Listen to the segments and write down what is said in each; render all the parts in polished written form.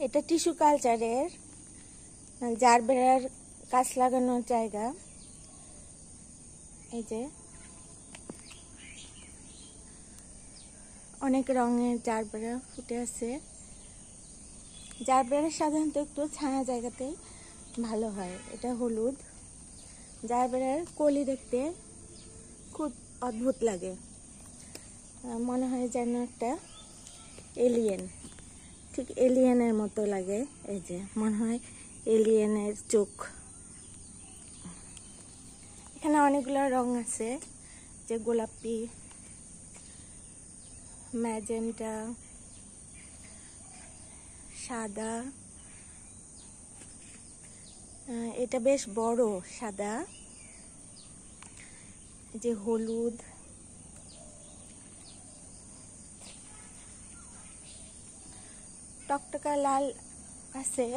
এটা টিস্যু কালচারের জারবেরার গাছ লাগানোর জায়গা। এই যে অনেক রঙের জারবেরা ফুটে আছে। জারবেরা সাধারণত একটু ছায়া জায়গাতেই ভালো হয়। এটা হলুদ। জারবেরার কলি দেখতে খুব অদ্ভুত লাগে, মনে হয় যেন একটা এলিয়েন, ঠিক এলিয়েনের মতো লাগে। এই যে মনে হয় এলিয়েনের চোখ। এখানে অনেকগুলো রং আছে, যে গোলাপি, ম্যাজেন্টা, সাদা। এটা বেশ বড় সাদা, যে হলুদ, টকটকা লাল আছে,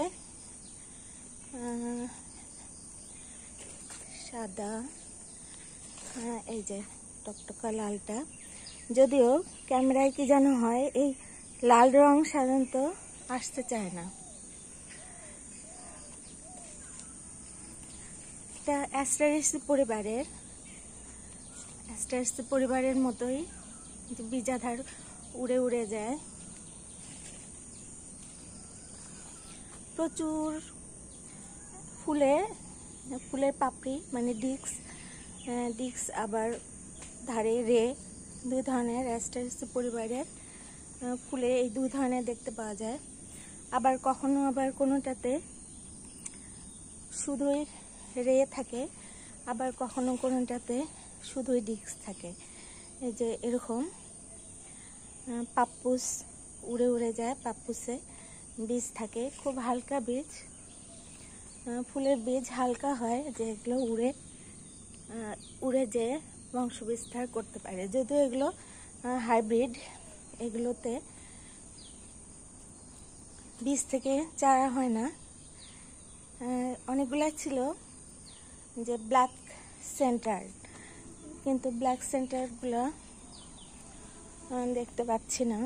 সাদা। এই যে টকটকা লালটা, যদিও ক্যামেরায় কি যেন হয়, এই লাল রং সাধারণত আসতে চায় না। এটা অ্যাস্টারেসি পরিবারের মতোই, বীজাধার উড়ে উড়ে যায়। প্রচুর ফুলের পাপড়ি, মানে ডিস্ক আবার ধারে রে, দুই ধরনের অ্যাস্টারেসি পরিবারের ফুলে এই দুই ধরনের দেখতে পাওয়া যায়। আবার কোনোটাতে শুধুই রে থাকে, আবার কোনোটাতে শুধুই ডিস্ক থাকে। এই যে এরকম পাপ্পুস উড়ে উড়ে যায়, পাপ্পুসে বীজ থাকে, খুব হালকা বীজ। ফুলের বীজ হালকা হয়, যে এগুলো উড়ে যেয়ে বংশ বিস্তার করতে পারে। যদিও এগুলো হাইব্রিড, এগুলোতে বীজ থেকে চারা হয় না। অনেকগুলো ছিল যে ব্ল্যাক সেন্টার, কিন্তু ব্ল্যাক সেন্টারগুলো দেখতে পাচ্ছি না।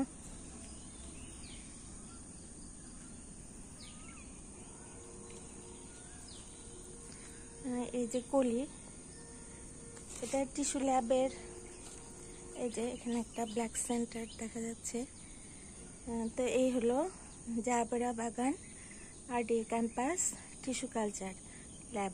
এই যে কলি, এটা টিস্যু ল্যাবের। এই যে এখানে একটা ব্ল্যাক সেন্টার দেখা যাচ্ছে। তো এই হলো জারবেরা বাগান RDA campus tissue culture lab.